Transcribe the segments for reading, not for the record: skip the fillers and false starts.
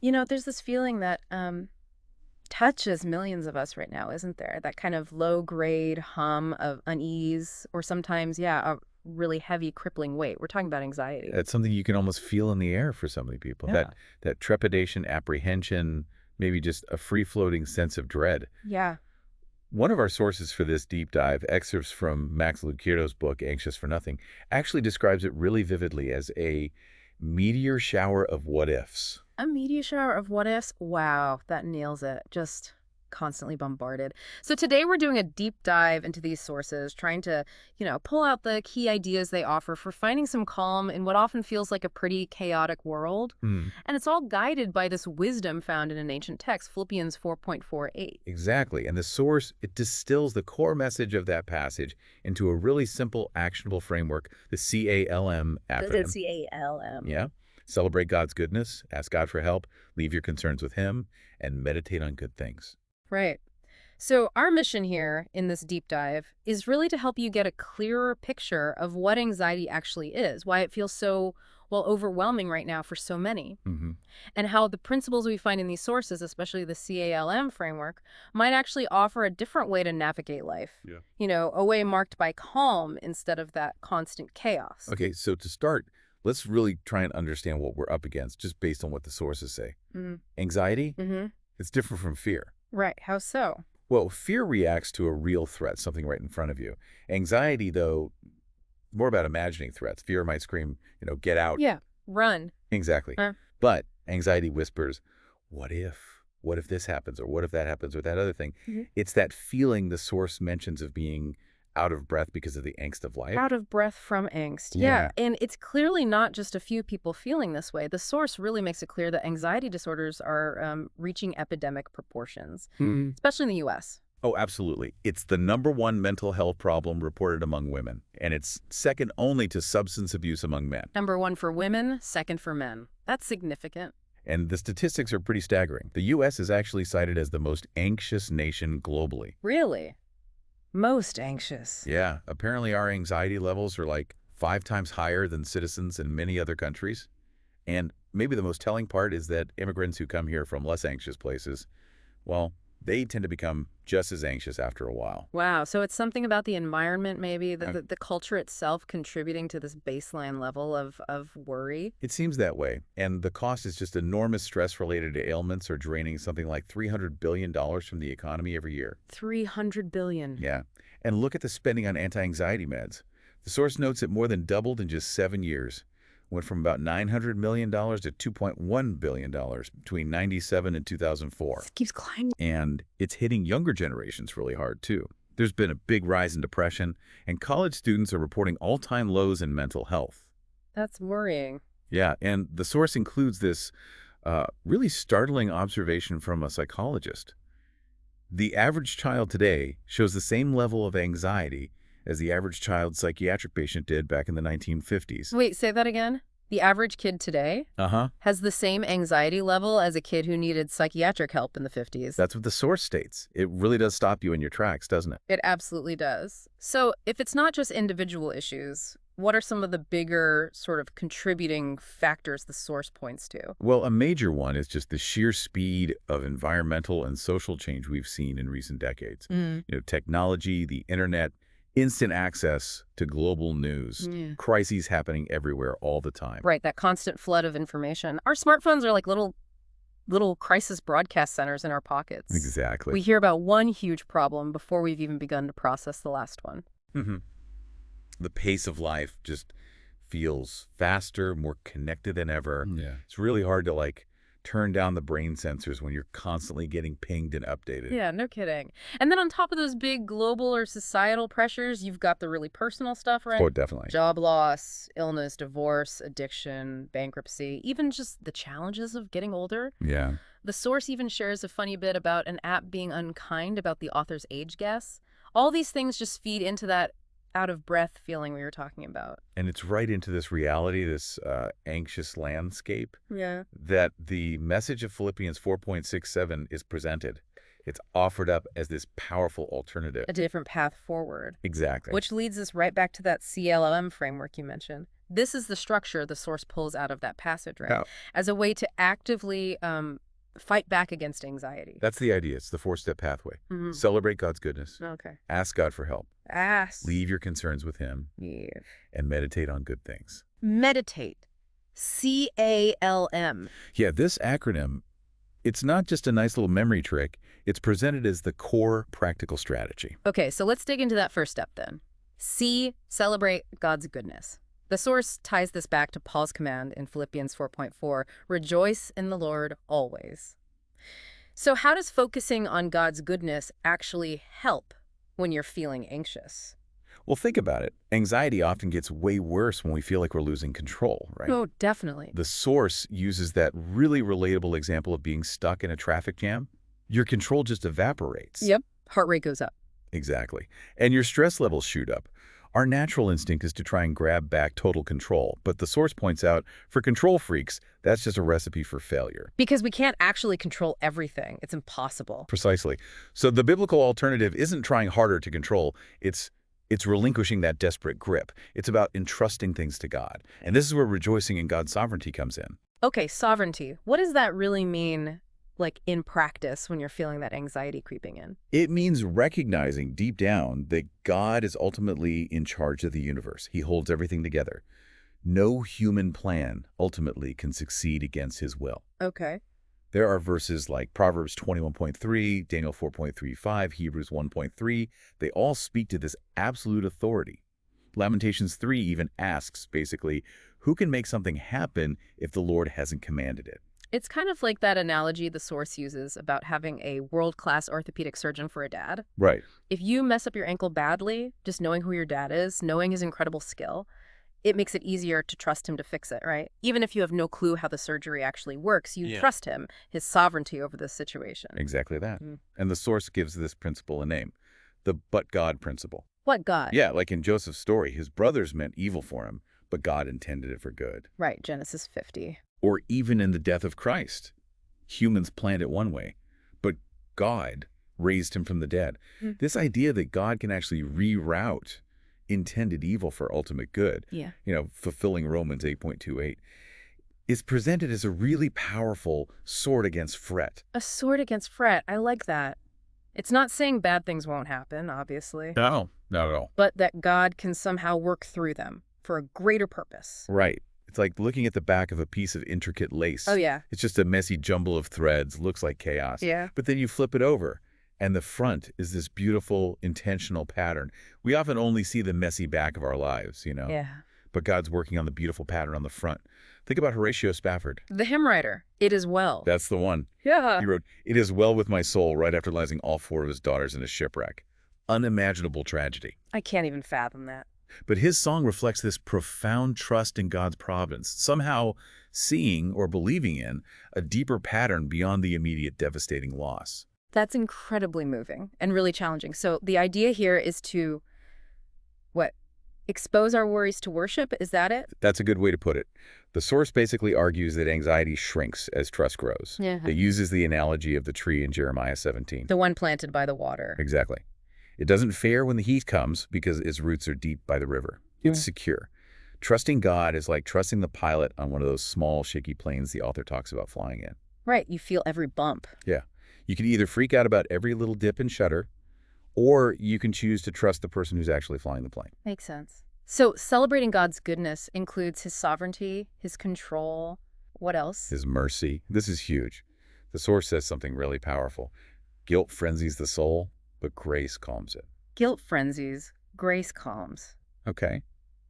There's this feeling that touches millions of us right now, isn't there? That kind of low-grade hum of unease, or sometimes, yeah, a really heavy, crippling weight. We're talking about anxiety. It's something you can almost feel in the air for so many people. Yeah. That trepidation, apprehension, maybe just a free-floating sense of dread. Yeah. One of our sources for this deep dive, excerpts from Max Lucado's book, Anxious for Nothing, actually describes it really vividly as a meteor shower of what-ifs. A media shower of what ifs? Wow, that nails it. Just constantly bombarded. So today we're doing a deep dive into these sources, trying to, pull out the key ideas they offer for finding some calm in what often feels like a pretty chaotic world. Hmm. And it's all guided by this wisdom found in an ancient text, Philippians 4.48. Exactly. And the source, it distills the core message of that passage into a really simple, actionable framework, the C.A.L.M The acronym. C.A.L.M. Yeah. Celebrate God's goodness, ask God for help, leave your concerns with Him, and meditate on good things. Right. So our mission here in this deep dive is really to help you get a clearer picture of what anxiety actually is, why it feels so, well, overwhelming right now for so many, Hmm. and how the principles we find in these sources, especially the C.A.L.M framework, might actually offer a different way to navigate life. Yeah. A way marked by calm instead of that constant chaos. Okay, so to start, let's really try and understand what we're up against just based on what the sources say. Mm. Anxiety, Mm-hmm. it's different from fear. Right. How so? Well, fear reacts to a real threat, something right in front of you. Anxiety, though, more about imagining threats. Fear might scream, get out. Yeah. Run. Exactly. Uh, But anxiety whispers, what if? What if this happens? Or what if that happens? Or that other thing? mhm. It's that feeling the source mentions of being out of breath because of the angst of life. Out of breath from angst. Yeah. Yeah. And it's clearly not just a few people feeling this way. The source really makes it clear that anxiety disorders are reaching epidemic proportions, Mhm. especially in the U.S. Oh, absolutely. It's the #1 mental health problem reported among women, and it's second only to substance abuse among men. Number one for women, second for men. That's significant. And the statistics are pretty staggering. The U.S. is actually cited as the most anxious nation globally. Really? Most anxious. Yeah, apparently our anxiety levels are like 5 times higher than citizens in many other countries. And maybe the most telling part is that immigrants who come here from less anxious places, well, they tend to become just as anxious after a while. Wow. So it's something about the environment, maybe, Uh, the culture itself contributing to this baseline level of worry. It seems that way. And the cost is just enormous stress related to ailments are draining something like $300 billion from the economy every year. 300 billion. Yeah. And look at the spending on anti-anxiety meds. The source notes it more than doubled in just 7 years. Went from about $900 million to $2.1 billion between 97 and 2004. It keeps climbing. And it's hitting younger generations really hard, too. There's been a big rise in depression, and college students are reporting all-time lows in mental health. That's worrying. Yeah, and the source includes this really startling observation from a psychologist. The average child today shows the same level of anxiety as the average child psychiatric patient did back in the 1950s. Wait, say that again? The average kid today Uh-huh. has the same anxiety level as a kid who needed psychiatric help in the 50s. That's what the source states. It really does stop you in your tracks, doesn't it? It absolutely does. So if it's not just individual issues, what are some of the bigger sort of contributing factors the source points to? Well, a major one is just the sheer speed of environmental and social change we've seen in recent decades. Mm. Technology, the internet, instant access to global news, Yeah. crises happening everywhere all the time. Right, that constant flood of information. Our smartphones are like little crisis broadcast centers in our pockets. Exactly. We hear about one huge problem before we've even begun to process the last one. Hmm. The pace of life just feels faster, more connected than ever. Yeah. It's really hard to turn down the brain sensors when you're constantly getting pinged and updated. Yeah, no kidding. And then on top of those big global or societal pressures, you've got the really personal stuff, right? Oh, definitely. Job loss, illness, divorce, addiction, bankruptcy, even just the challenges of getting older. Yeah. The source even shares a funny bit about an app being unkind about the author's age guess. All these things just feed into that out of breath feeling we were talking about. And it's right into this reality, this anxious landscape, Yeah. that the message of Philippians 4.67 is presented. It's offered up as this powerful alternative. A different path forward. Exactly. Which leads us right back to that C.A.L.M framework you mentioned. This is the structure the source pulls out of that passage, right? Yeah. As a way to actively fight back against anxiety. That's the idea. It's the four-step pathway. Hmm. Celebrate God's goodness. Okay. Ask God for help. Ask. Leave your concerns with him Yeah. and meditate on good things. Meditate. C.A.L.M. Yeah, this acronym, it's not just a nice little memory trick. It's presented as the core practical strategy. Okay, so let's dig into that first step then. C, celebrate God's goodness. The source ties this back to Paul's command in Philippians 4.4, rejoice in the Lord always. So how does focusing on God's goodness actually help when you're feeling anxious? Well, think about it. Anxiety often gets way worse when we feel like we're losing control, right? Oh, definitely. The source uses that really relatable example of being stuck in a traffic jam. Your control just evaporates. Yep. Heart rate goes up. Exactly. And your stress levels shoot up. Our natural instinct is to try and grab back total control, but the source points out, for control freaks, that's just a recipe for failure. Because we can't actually control everything. It's impossible. Precisely. So the biblical alternative isn't trying harder to control, it's relinquishing that desperate grip. It's about entrusting things to God. And this is where rejoicing in God's sovereignty comes in. Okay, sovereignty. What does that really mean, like, in practice when you're feeling that anxiety creeping in? It means recognizing deep down that God is ultimately in charge of the universe. He holds everything together. No human plan ultimately can succeed against his will. Okay. There are verses like Proverbs 21.3, Daniel 4.35, Hebrews 1.3. They all speak to this absolute authority. Lamentations 3 even asks, basically, who can make something happen if the Lord hasn't commanded it? It's kind of like that analogy the source uses about having a world-class orthopedic surgeon for a dad. Right. If you mess up your ankle badly, just knowing who your dad is, knowing his incredible skill, it makes it easier to trust him to fix it, right? Even if you have no clue how the surgery actually works, you trust him, his sovereignty over the situation. Exactly that. Mm. And the source gives this principle a name, the but God principle. What God? Yeah, like in Joseph's story, his brothers meant evil for him, but God intended it for good. Right, Genesis 50. Or even in the death of Christ, humans planned it one way, but God raised him from the dead. Mm. This idea that God can actually reroute intended evil for ultimate good, Yeah. Fulfilling Romans 8.28, is presented as a really powerful sword against fret. A sword against fret. I like that. It's not saying bad things won't happen, obviously, No, not at all. but that God can somehow work through them for a greater purpose. Right. It's like looking at the back of a piece of intricate lace. Oh, yeah. It's just a messy jumble of threads, looks like chaos. Yeah. But then you flip it over, and the front is this beautiful, intentional pattern. We often only see the messy back of our lives, Yeah. But God's working on the beautiful pattern on the front. Think about Horatio Spafford. The hymn writer, it is well. That's the one. Yeah. He wrote, "It is well with my soul," right after losing all 4 of his daughters in a shipwreck. Unimaginable tragedy. I can't even fathom that. But his song reflects this profound trust in God's providence, somehow seeing or believing in a deeper pattern beyond the immediate devastating loss. That's incredibly moving and really challenging. So the idea here is to, expose our worries to worship? Is that it? That's a good way to put it. The source basically argues that anxiety shrinks as trust grows. Yeah. It uses the analogy of the tree in Jeremiah 17. The one planted by the water. Exactly. It doesn't fare when the heat comes because its roots are deep by the river. It's secure. Trusting God is like trusting the pilot on one of those small, shaky planes the author talks about flying in. Right. You feel every bump. Yeah. You can either freak out about every little dip and shudder, or you can choose to trust the person who's actually flying the plane. Makes sense. So celebrating God's goodness includes his sovereignty, his control. What else? His mercy. This is huge. The source says something really powerful. Guilt frenzies the soul, but grace calms it. Guilt frenzies, grace calms. Okay.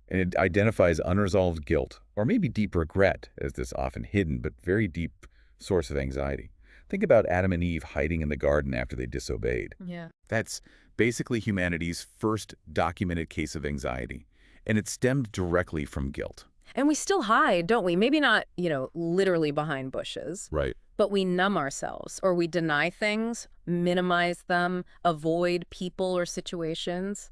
And it identifies unresolved guilt, or maybe deep regret, as this often hidden but very deep source of anxiety. Think about Adam and Eve hiding in the garden after they disobeyed. Yeah. That's basically humanity's first documented case of anxiety, and it stemmed directly from guilt. And we still hide, don't we? Maybe not, literally behind bushes. Right. But we numb ourselves, or we deny things, minimize them, avoid people or situations,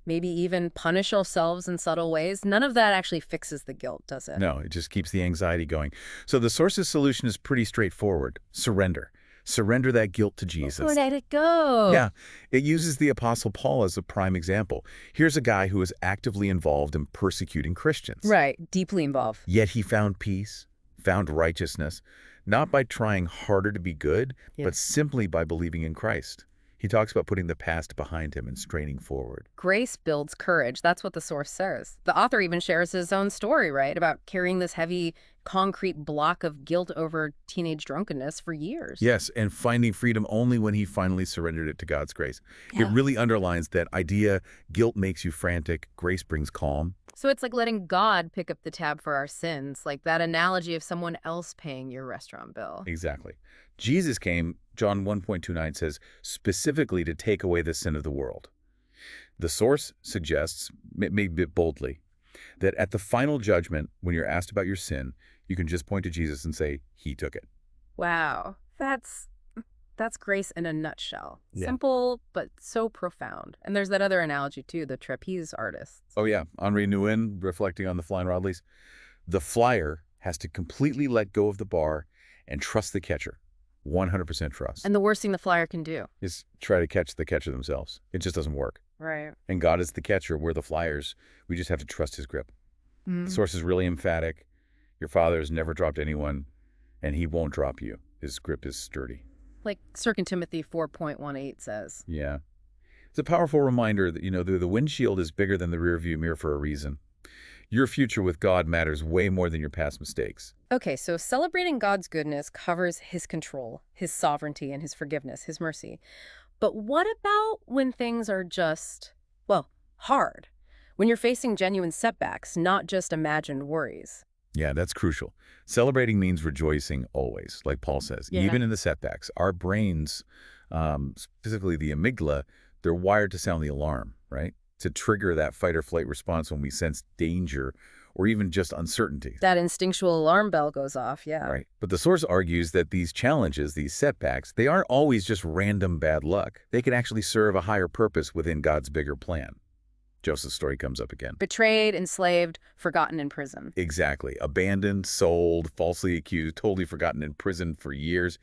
maybe even punish ourselves in subtle ways. None of that actually fixes the guilt, does it? No, it just keeps the anxiety going. So the source's solution is pretty straightforward. Surrender. Surrender that guilt to Where Jesus. did it go? Yeah, it uses the Apostle Paul as a prime example. Here's a guy who is actively involved in persecuting Christians. Right, deeply involved. Yet he found peace, found righteousness, not by trying harder to be good, Yeah. but simply by believing in Christ. He talks about putting the past behind him and straining forward. Grace builds courage. That's what the source says. The author even shares his own story, right, about carrying this heavy, concrete block of guilt over teenage drunkenness for years. Yes, and finding freedom only when he finally surrendered it to God's grace. It Yeah. really underlines that idea, guilt makes you frantic, grace brings calm. So it's like letting God pick up the tab for our sins, like that analogy of someone else paying your restaurant bill. Exactly. Jesus came, John 1:29 says, specifically to take away the sin of the world. The source suggests, maybe a bit boldly, that at the final judgment, when you're asked about your sin, you can just point to Jesus and say, he took it. Wow. That's grace in a nutshell. Yeah. Simple, but so profound. And there's that other analogy, too, the trapeze artists. Oh yeah, Henri Nouwen, reflecting on the Flying Rodleys. The flyer has to completely let go of the bar and trust the catcher. 100% trust. And the worst thing the flyer can do. Is try to catch the catcher themselves. It just doesn't work. Right. And God is the catcher. We're the flyers. We just have to trust his grip. The source is really emphatic. Your father has never dropped anyone, and he won't drop you. His grip is sturdy. Like 2 Timothy 4.18 says. Yeah. It's a powerful reminder that, the windshield is bigger than the rearview mirror for a reason. Your future with God matters way more than your past mistakes. Okay, so celebrating God's goodness covers his control, his sovereignty, and his forgiveness, his mercy. But what about when things are just, well, hard? When you're facing genuine setbacks, not just imagined worries. Yeah, that's crucial. Celebrating means rejoicing always, like Paul says. Yeah. Even in the setbacks, our brains, specifically the amygdala, they're wired to sound the alarm, right? To trigger that fight or flight response when we sense danger or even just uncertainty. That instinctual alarm bell goes off, yeah. Right. But the source argues that these challenges, these setbacks, they aren't always just random bad luck. They can actually serve a higher purpose within God's bigger plan. Joseph's story comes up again. Betrayed, enslaved, forgotten in prison. Exactly. Abandoned, sold, falsely accused, totally forgotten in prison for years.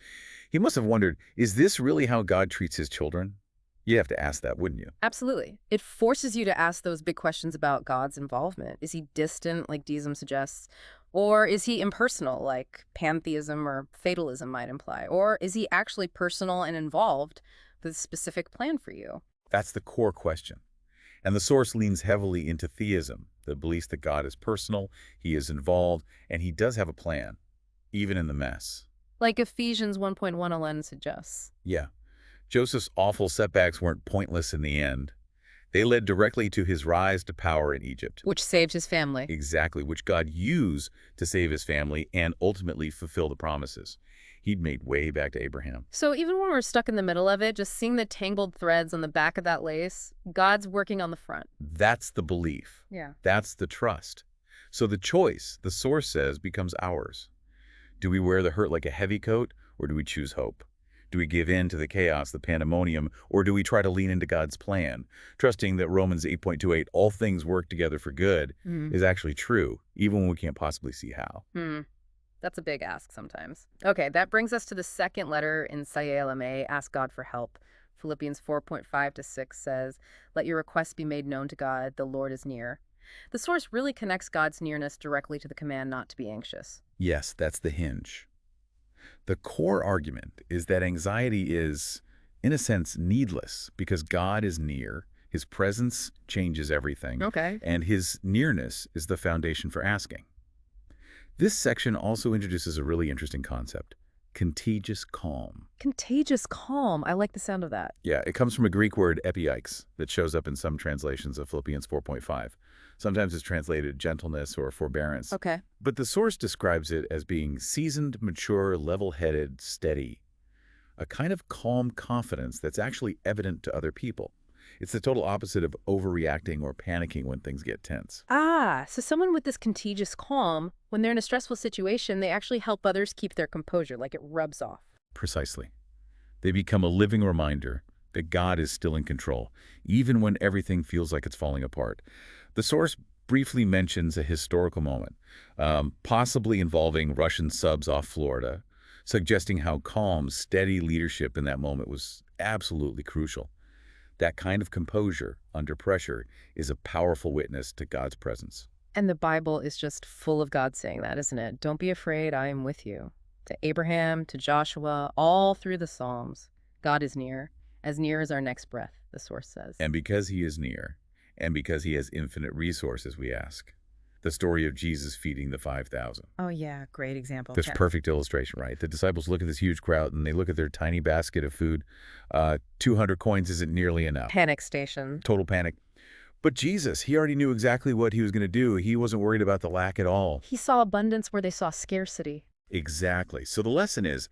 He must have wondered, is this really how God treats his children? You have to ask that, wouldn't you? Absolutely. It forces you to ask those big questions about God's involvement. Is he distant, like deism suggests? Or is he impersonal, like pantheism or fatalism might imply? Or is he actually personal and involved with a specific plan for you? That's the core question. And the source leans heavily into theism, the belief that God is personal, he is involved, and he does have a plan, even in the mess. Like Ephesians 1.1:11 suggests. Yeah. Joseph's awful setbacks weren't pointless in the end. They led directly to his rise to power in Egypt. Which saved his family. Exactly, which God used to save his family and ultimately fulfill the promises he'd made way back to Abraham. So even when we're stuck in the middle of it, just seeing the tangled threads on the back of that lace, God's working on the front. That's the belief. Yeah. That's the trust. So the choice, the source says, becomes ours. Do we wear the hurt like a heavy coat, or do we choose hope? Do we give in to the chaos, the pandemonium, or do we try to lean into God's plan, trusting that Romans 8.28, all things work together for good, is actually true, even when we can't possibly see how? That's a big ask sometimes. Okay, that brings us to the second letter in C.A.L.M, ask God for help. Philippians 4.5-6 says, let your requests be made known to God, the Lord is near. The source really connects God's nearness directly to the command not to be anxious. Yes, that's the hinge. The core argument is that anxiety is, in a sense, needless because God is near, his presence changes everything, Okay. and his nearness is the foundation for asking. This section also introduces a really interesting concept, contagious calm. Contagious calm. I like the sound of that. Yeah, it comes from a Greek word, epiikes, that shows up in some translations of Philippians 4.5. Sometimes it's translated gentleness or forbearance. Okay. But the source describes it as being seasoned, mature, level-headed, steady. A kind of calm confidence that's actually evident to other people. It's the total opposite of overreacting or panicking when things get tense. So someone with this contagious calm, when they're in a stressful situation, they actually help others keep their composure, like it rubs off. Precisely. They become a living reminder that God is still in control, even when everything feels like it's falling apart. The source briefly mentions a historical moment, possibly involving Russian subs off Florida, suggesting how calm, steady leadership in that moment was absolutely crucial. That kind of composure under pressure is a powerful witness to God's presence. And the Bible is just full of God saying that, isn't it? Don't be afraid, I am with you. To Abraham, to Joshua, all through the Psalms, God is near as our next breath, the source says. And because he is near, and because he has infinite resources, we ask. The story of Jesus feeding the 5,000. Oh, yeah, great example. This perfect illustration, right? The disciples look at this huge crowd and they look at their tiny basket of food. 200 coins isn't nearly enough. Panic station. Total panic. But Jesus, he already knew exactly what he was going to do. He wasn't worried about the lack at all. He saw abundance where they saw scarcity. Exactly. So the lesson is,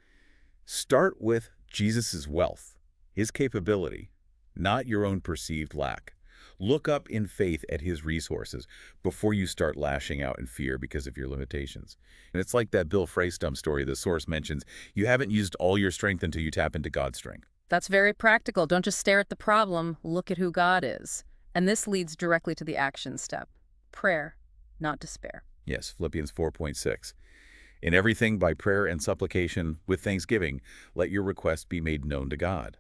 start with Jesus's wealth, his capability, not your own perceived lack. Look up in faith at his resources before you start lashing out in fear because of your limitations. And it's like that Bill Freystum story the source mentions. You haven't used all your strength until you tap into God's strength. That's very practical. Don't just stare at the problem. Look at who God is. And this leads directly to the action step. Prayer, not despair. Yes, Philippians 4.6. In everything by prayer and supplication with thanksgiving, let your requests be made known to God.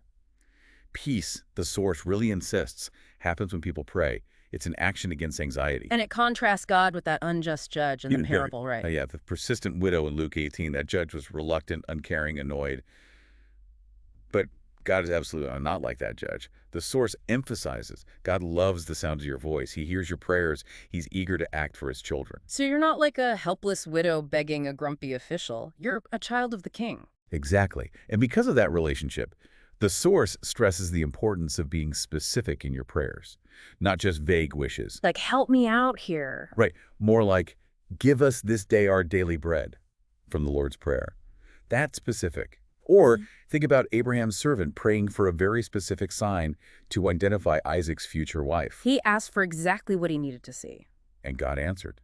Peace, the source really insists, happens when people pray. It's an action against anxiety. And it contrasts God with that unjust judge in the parable, right? Yeah, the persistent widow in Luke 18. That judge was reluctant, uncaring, annoyed. But God is absolutely not like that judge. The source emphasizes God loves the sound of your voice. He hears your prayers. He's eager to act for his children. So you're not like a helpless widow begging a grumpy official. You're a child of the king. Exactly. And because of that relationship, the source stresses the importance of being specific in your prayers, not just vague wishes. Like, help me out here. Right. More like, give us this day our daily bread, from the Lord's Prayer. That's specific. Or think about Abraham's servant praying for a very specific sign to identify Isaac's future wife. He asked for exactly what he needed to see. And God answered.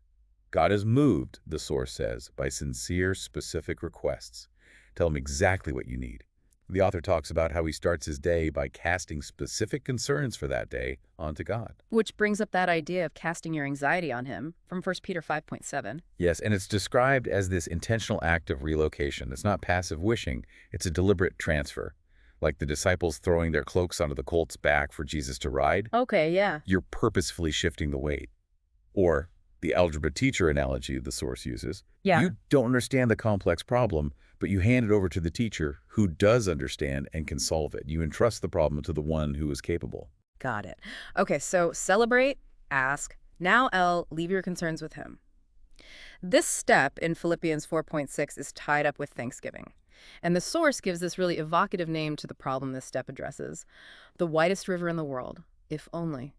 God is moved, the source says, by sincere, specific requests. Tell him exactly what you need. The author talks about how he starts his day by casting specific concerns for that day onto God. Which brings up that idea of casting your anxiety on him from 1 Peter 5.7. Yes, and it's described as this intentional act of relocation. It's not passive wishing, it's a deliberate transfer. Like the disciples throwing their cloaks onto the colt's back for Jesus to ride. Okay, yeah. You're purposefully shifting the weight. Or the algebra teacher analogy the source uses. Yeah. You don't understand the complex problem, but you hand it over to the teacher who does understand and can solve it. You entrust the problem to the one who is capable. Got it. Okay, so celebrate, ask. Now, L, leave your concerns with him. This step in Philippians 4.6 is tied up with thanksgiving. And the source gives this really evocative name to the problem this step addresses. The widest river in the world, if only.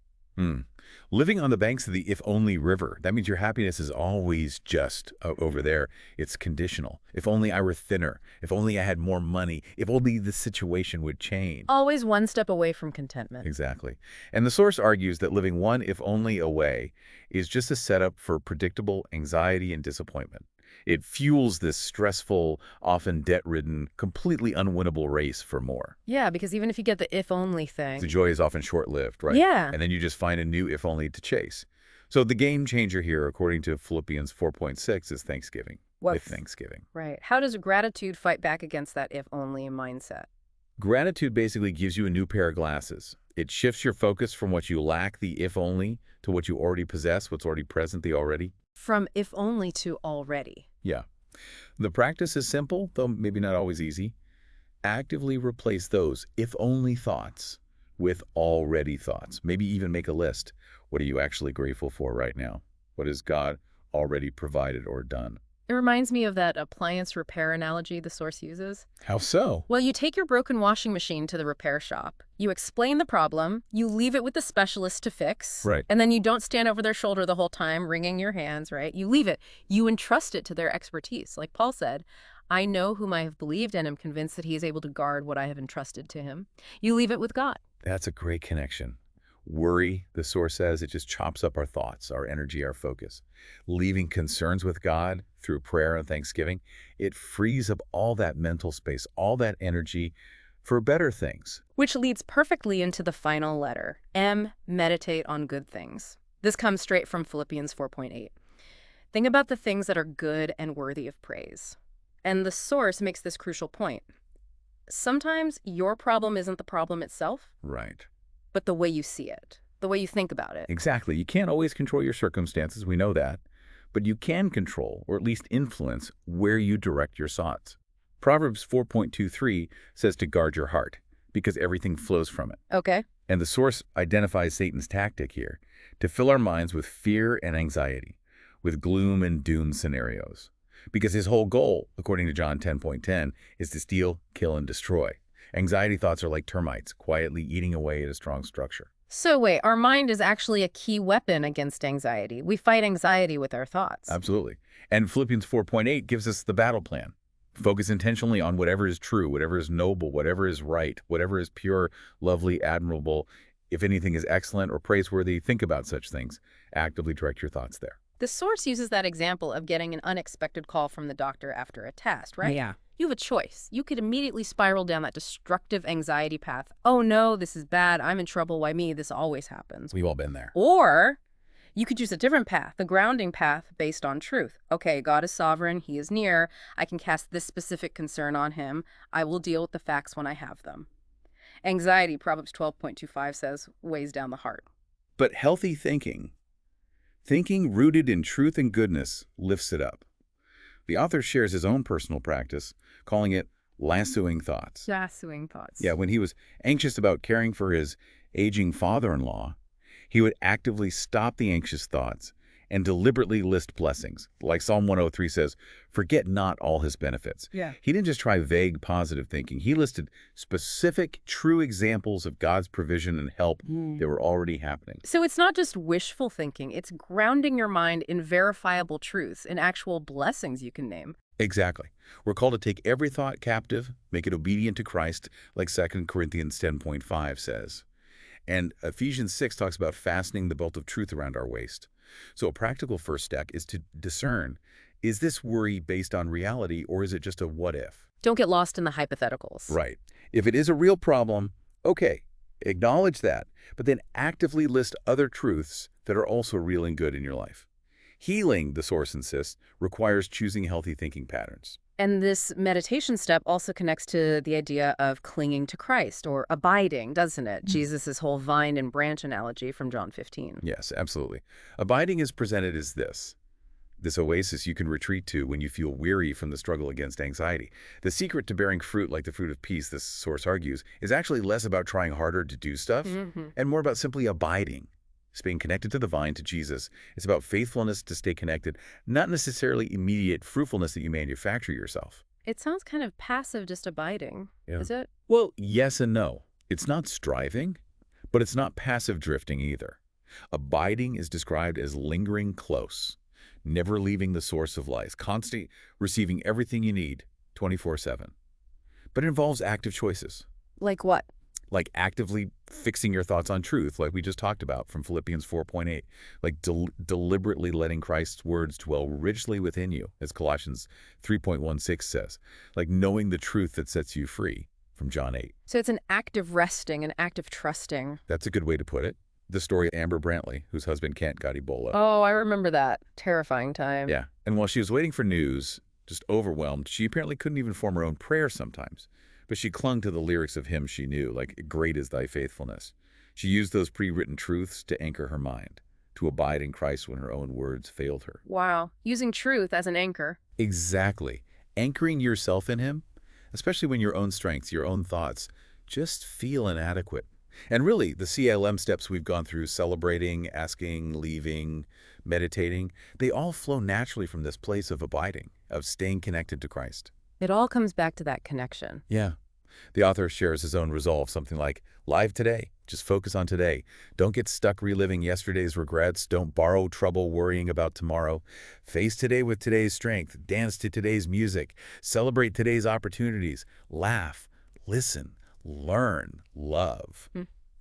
Living on the banks of the if-only river, that means your happiness is always just over there. It's conditional. If only I were thinner. If only I had more money. If only the situation would change. Always one step away from contentment. Exactly. And the source argues that living one if only away is just a setup for predictable anxiety and disappointment. It fuels this stressful, often debt-ridden, completely unwinnable race for more. Yeah, because even if you get the if-only thing... The joy is often short-lived, right? Yeah. And then you just find a new if-only to chase. So the game changer here, according to Philippians 4.6, is thanksgiving. With thanksgiving. Right. How does gratitude fight back against that if-only mindset? Gratitude basically gives you a new pair of glasses. It shifts your focus from what you lack, the if-only, to what you already possess, what's already present, the already. From if only to already. Yeah. The practice is simple, though maybe not always easy. Actively replace those if-only thoughts with already thoughts. Maybe even make a list. What are you actually grateful for right now? What has God already provided or done? It reminds me of that appliance repair analogy the source uses. How so? Well, you take your broken washing machine to the repair shop. You explain the problem. You leave it with the specialist to fix. Right. And then you don't stand over their shoulder the whole time, wringing your hands, right? You leave it. You entrust it to their expertise. Like Paul said, I know whom I have believed and am convinced that he is able to guard what I have entrusted to him. You leave it with God. That's a great connection. Worry, the source says, it just chops up our thoughts, our energy, our focus. Leaving concerns with God through prayer and thanksgiving, it frees up all that mental space, all that energy for better things. Which leads perfectly into the final letter, M, meditate on good things. This comes straight from Philippians 4.8. Think about the things that are good and worthy of praise. And the source makes this crucial point. Sometimes your problem isn't the problem itself, Right. but the way you see it, the way you think about it. Exactly. You can't always control your circumstances, we know that. But you can control, or at least influence, where you direct your thoughts. Proverbs 4.23 says to guard your heart, because everything flows from it. Okay. And the source identifies Satan's tactic here, to fill our minds with fear and anxiety, with gloom and doom scenarios. Because his whole goal, according to John 10.10, is to steal, kill, and destroy. Anxiety thoughts are like termites, quietly eating away at a strong structure. So wait, our mind is actually a key weapon against anxiety. We fight anxiety with our thoughts. Absolutely. And Philippians 4.8 gives us the battle plan. Focus intentionally on whatever is true, whatever is noble, whatever is right, whatever is pure, lovely, admirable. If anything is excellent or praiseworthy, think about such things. Actively direct your thoughts there. The source uses that example of getting an unexpected call from the doctor after a test, right? Yeah. You have a choice. You could immediately spiral down that destructive anxiety path. Oh no, this is bad. I'm in trouble. Why me? This always happens. We've all been there. Or you could choose a different path, the grounding path based on truth. Okay, God is sovereign. He is near. I can cast this specific concern on him. I will deal with the facts when I have them. Anxiety, Proverbs 12.25 says, weighs down the heart. But healthy thinking rooted in truth and goodness, lifts it up. The author shares his own personal practice, calling it lassoing thoughts. Lassoing thoughts. Yeah, when he was anxious about caring for his aging father-in-law, he would actively stop the anxious thoughts and deliberately list blessings. Like Psalm 103 says, forget not all his benefits. Yeah. He didn't just try vague positive thinking. He listed specific, true examples of God's provision and help that were already happening. So it's not just wishful thinking. It's grounding your mind in verifiable truths, in actual blessings you can name. Exactly. We're called to take every thought captive, make it obedient to Christ, like 2 Corinthians 10.5 says. And Ephesians 6 talks about fastening the belt of truth around our waist. So a practical first step is to discern, is this worry based on reality or is it just a what if? Don't get lost in the hypotheticals. Right. If it is a real problem, okay, acknowledge that, but then actively list other truths that are also real and good in your life. Healing, the source insists, requires choosing healthy thinking patterns. And this meditation step also connects to the idea of clinging to Christ or abiding, doesn't it? Jesus' whole vine and branch analogy from John 15. Yes, absolutely. Abiding is presented as this oasis you can retreat to when you feel weary from the struggle against anxiety. The secret to bearing fruit like the fruit of peace, this source argues, is actually less about trying harder to do stuff and more about simply abiding. Staying connected to the vine, to Jesus. It's about faithfulness to stay connected, not necessarily immediate fruitfulness that you manufacture yourself. It sounds kind of passive, just abiding, is it? Well, yes and no. It's not striving, but it's not passive drifting either. Abiding is described as lingering close, never leaving the source of life, constantly receiving everything you need 24/7. But it involves active choices. Like what? Like actively fixing your thoughts on truth, like we just talked about from Philippians 4.8, like deliberately letting Christ's words dwell richly within you, as Colossians 3.16 says, like knowing the truth that sets you free from John 8. So it's an active resting, an active trusting. That's a good way to put it. The story of Amber Brantley, whose husband Kent got Ebola. Oh, I remember that. Terrifying time. Yeah, and while she was waiting for news, just overwhelmed, she apparently couldn't even form her own prayer sometimes. But she clung to the lyrics of hymns she knew, like, great is thy faithfulness. She used those pre-written truths to anchor her mind, to abide in Christ when her own words failed her. Wow. Using truth as an anchor. Exactly. Anchoring yourself in him, especially when your own strengths, your own thoughts, just feel inadequate. And really, the C.A.L.M steps we've gone through, celebrating, asking, leaving, meditating, they all flow naturally from this place of abiding, of staying connected to Christ. It all comes back to that connection. Yeah. The author shares his own resolve, something like, live today, just focus on today. Don't get stuck reliving yesterday's regrets. Don't borrow trouble worrying about tomorrow. Face today with today's strength. Dance to today's music. Celebrate today's opportunities. Laugh, listen, learn, love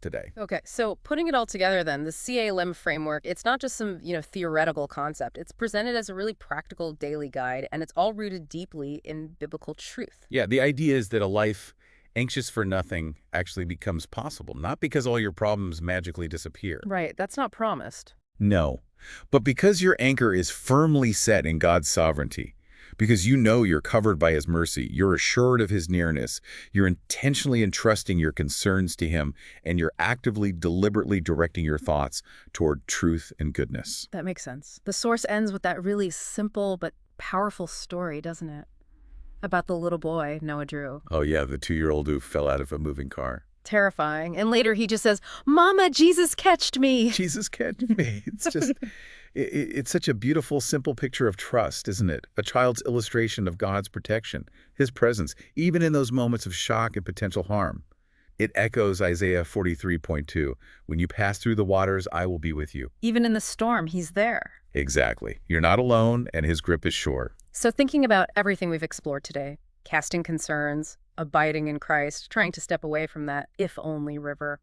today. Okay, so putting it all together then, the C.A.L.M framework, it's not just some, theoretical concept. It's presented as a really practical daily guide, and it's all rooted deeply in biblical truth. Yeah, the idea is that a life anxious for nothing actually becomes possible, not because all your problems magically disappear. Right, that's not promised. No, but because your anchor is firmly set in God's sovereignty, because you know you're covered by his mercy, you're assured of his nearness, you're intentionally entrusting your concerns to him, and you're actively, deliberately directing your thoughts toward truth and goodness. That makes sense. The source ends with that really simple but powerful story, doesn't it? About the little boy Noah drew. Oh yeah, the 2-year-old who fell out of a moving car. Terrifying. And later he just says, "Mama, Jesus catched me." Jesus catch me. It's just, it's such a beautiful, simple picture of trust, isn't it? A child's illustration of God's protection, his presence, even in those moments of shock and potential harm. It echoes Isaiah 43:2. When you pass through the waters, I will be with you. Even in the storm, he's there. Exactly. You're not alone, and his grip is sure. So thinking about everything we've explored today, casting concerns, abiding in Christ, trying to step away from that if-only river,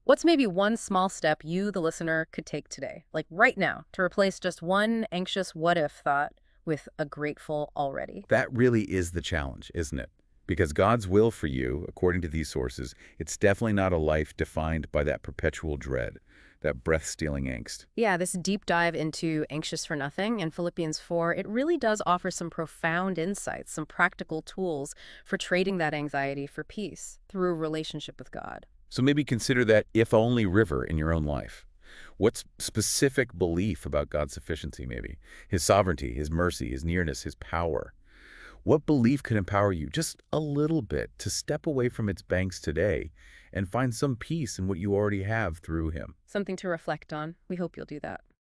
what's maybe one small step you, the listener, could take today, like right now, to replace just one anxious what-if thought with a grateful already? That really is the challenge, isn't it? Because God's will for you, according to these sources, it's definitely not a life defined by that perpetual dread, that breath-stealing angst. Yeah, this deep dive into Anxious for Nothing in Philippians 4, it really does offer some profound insights, some practical tools for trading that anxiety for peace through a relationship with God. So maybe consider that if-only river in your own life. What specific belief about God's sufficiency, maybe? His sovereignty, his mercy, his nearness, his power. What belief could empower you just a little bit to step away from its banks today and find some peace in what you already have through him? Something to reflect on. We hope you'll do that.